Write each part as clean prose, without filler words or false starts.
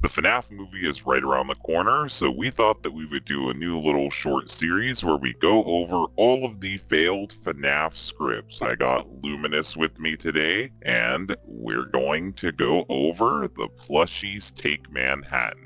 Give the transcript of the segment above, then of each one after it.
The FNAF movie is right around the corner, so we thought that we would do a new little short series where we go over all of the failed FNAF scripts. I got Luminous with me today, and we're going to go over the Plushies Take Manhattan.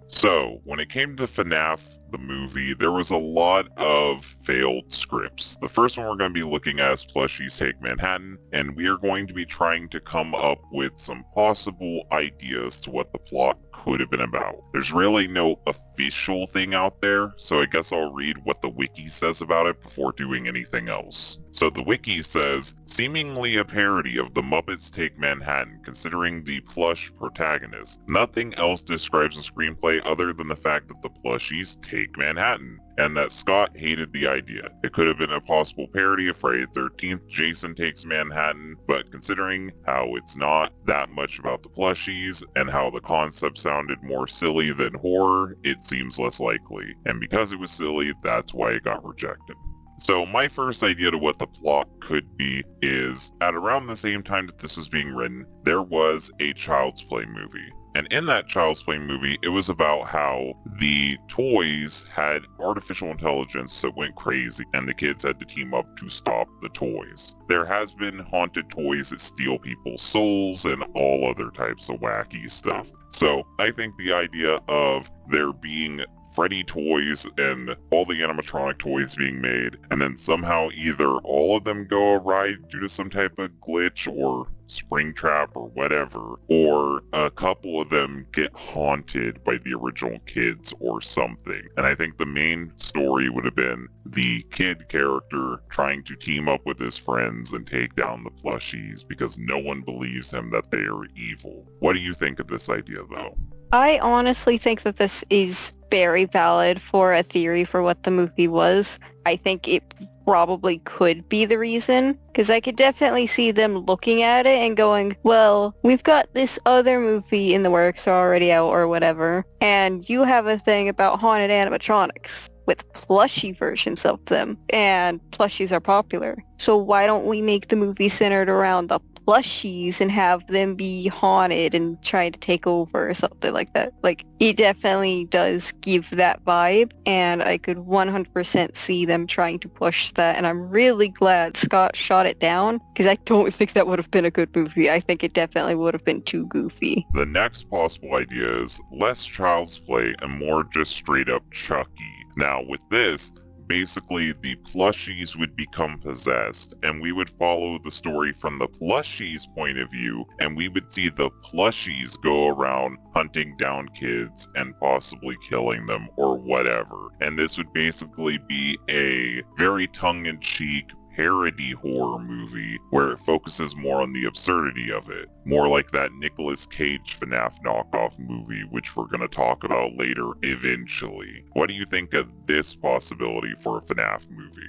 So, when it came to FNAF, the movie, there was a lot of failed scripts. The first one we're going to be looking at is Plushies Take Manhattan, and we are going to be trying to come up with some possible ideas to what the plot could have been about. There's really no official thing out there, so I guess I'll read what the wiki says about it before doing anything else. So the wiki says, seemingly a parody of The Muppets Take Manhattan, considering the plush protagonist. Nothing else describes the screenplay other than the fact that the plushies take Manhattan, and that Scott hated the idea. It could have been a possible parody of Friday the 13th, Jason Takes Manhattan, but considering how it's not that much about the plushies, and how the concept sounded more silly than horror, it seems less likely. And because it was silly, that's why it got rejected. So my first idea to what the plot could be is, at around the same time that this was being written, there was a Child's Play movie. And in that Child's Play movie, it was about how the toys had artificial intelligence that went crazy, and the kids had to team up to stop the toys. There has been haunted toys that steal people's souls and all other types of wacky stuff. So I think the idea of there being Freddy toys and all the animatronic toys being made, and then somehow either all of them go awry due to some type of glitch or spring trap or whatever, or a couple of them get haunted by the original kids or something. And I think the main story would have been the kid character trying to team up with his friends and take down the plushies because no one believes him that they are evil. What do you think of this idea though? I honestly think that this is very valid for a theory for what the movie was. I think it probably could be the reason, because I could definitely see them looking at it and going, well, we've got this other movie in the works already out or whatever, and you have a thing about haunted animatronics with plushie versions of them, and plushies are popular. So why don't we make the movie centered around the plushies and have them be haunted and try to take over or something like that? Like, it definitely does give that vibe, and I could 100% see them trying to push that, and I'm really glad Scott shot it down, because I don't think that would have been a good movie. I think it definitely would have been too goofy. The next possible idea is less Child's Play and more just straight up Chucky. Now with this, basically the plushies would become possessed, and we would follow the story from the plushies' point of view, and we would see the plushies go around hunting down kids and possibly killing them or whatever. And this would basically be a very tongue-in-cheek parody horror movie where it focuses more on the absurdity of it. More like that Nicolas Cage FNAF knockoff movie, which we're going to talk about later eventually. What do you think of this possibility for a FNAF movie?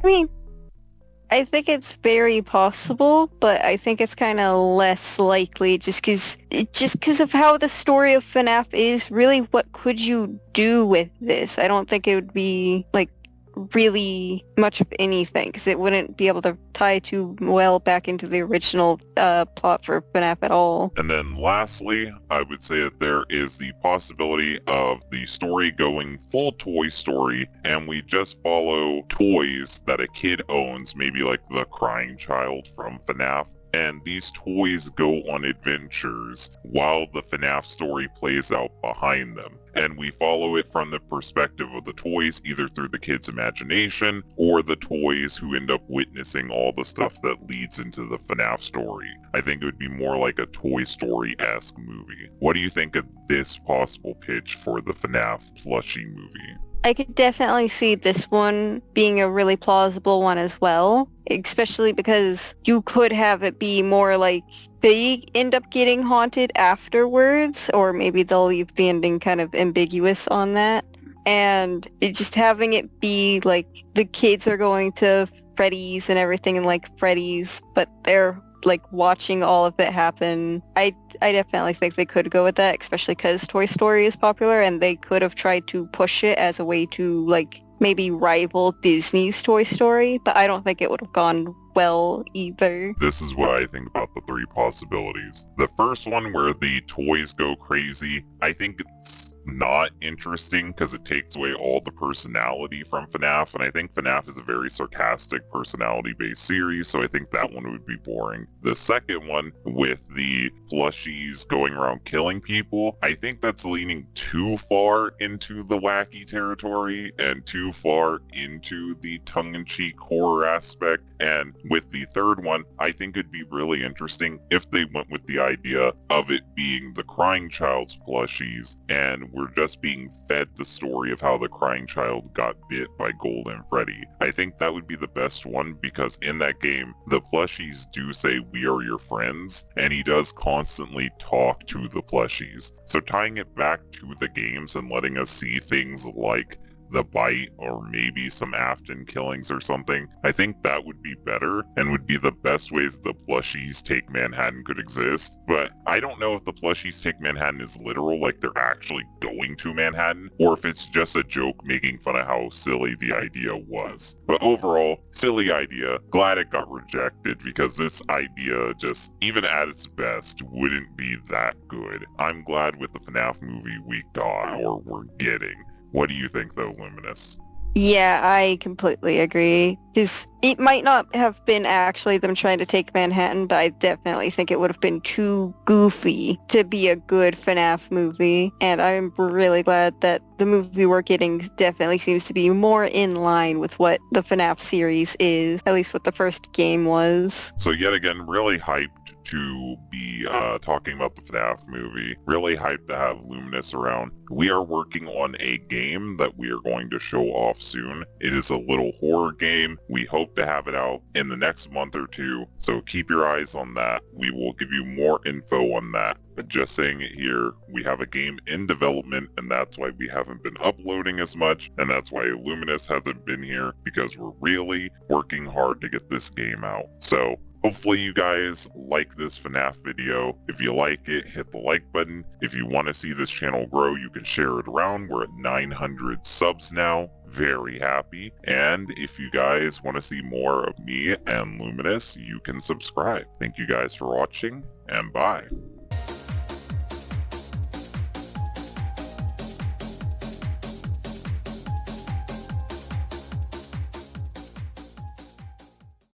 I mean, I think it's very possible, but I think it's kind of less likely just because of how the story of FNAF is. Really, what could you do with this? I don't think it would be like really much of anything, because it wouldn't be able to tie too well back into the original plot for FNAF at all. And then lastly, I would say that there is the possibility of the story going full Toy Story, and we just follow toys that a kid owns, maybe like the crying child from FNAF. And these toys go on adventures while the FNAF story plays out behind them. And we follow it from the perspective of the toys, either through the kid's imagination or the toys who end up witnessing all the stuff that leads into the FNAF story. I think it would be more like a Toy Story-esque movie. What do you think of this possible pitch for the FNAF plushie movie? I could definitely see this one being a really plausible one as well, especially because you could have it be more like they end up getting haunted afterwards, or maybe they'll leave the ending kind of ambiguous on that. And just having it be like the kids are going to Freddy's and everything, and like Freddy's, but they're like watching all of it happen. I definitely think they could go with that, especially because Toy Story is popular, and they could have tried to push it as a way to like maybe rival Disney's Toy Story, but I don't think it would have gone well either. This is what I think about the three possibilities. The first one, where the toys go crazy, I think it's not interesting because it takes away all the personality from FNAF, and I think FNAF is a very sarcastic, personality-based series, so I think that one would be boring. The second one, with the plushies going around killing people, I think that's leaning too far into the wacky territory and too far into the tongue-in-cheek horror aspect. And with the third one, I think it'd be really interesting if they went with the idea of it being the crying child's plushies, and we're just being fed the story of how the crying child got bit by Golden Freddy. I think that would be the best one, because in that game, the plushies do say, "We are your friends," and he does constantly talk to the plushies. So tying it back to the games and letting us see things like the bite or maybe some Afton killings or something, I think that would be better and would be the best ways the plushies take Manhattan could exist. But I don't know if the plushies take Manhattan is literal, like they're actually going to Manhattan, or if it's just a joke making fun of how silly the idea was. But overall, silly idea. Glad it got rejected, because this idea, just even at its best, wouldn't be that good. I'm glad with the FNAF movie we got, or we're getting. What do you think, though, Luminous? Yeah, I completely agree. Because it might not have been actually them trying to take Manhattan, but I definitely think it would have been too goofy to be a good FNAF movie. And I'm really glad that the movie we're getting definitely seems to be more in line with what the FNAF series is, at least what the first game was. So yet again, really hyped to be talking about the FNAF movie. Really hyped to have Luminous around. We are working on a game that we are going to show off soon. It is a little horror game. We hope to have it out in the next month or two, so keep your eyes on that. We will give you more info on that. But just saying it here, we have a game in development, and that's why we haven't been uploading as much, and that's why Luminous hasn't been here, because we're really working hard to get this game out. So hopefully you guys like this FNAF video. If you like it, hit the like button. If you want to see this channel grow, you can share it around. We're at 900 subs now. Very happy. And if you guys want to see more of me and Luminous, you can subscribe. Thank you guys for watching, and bye.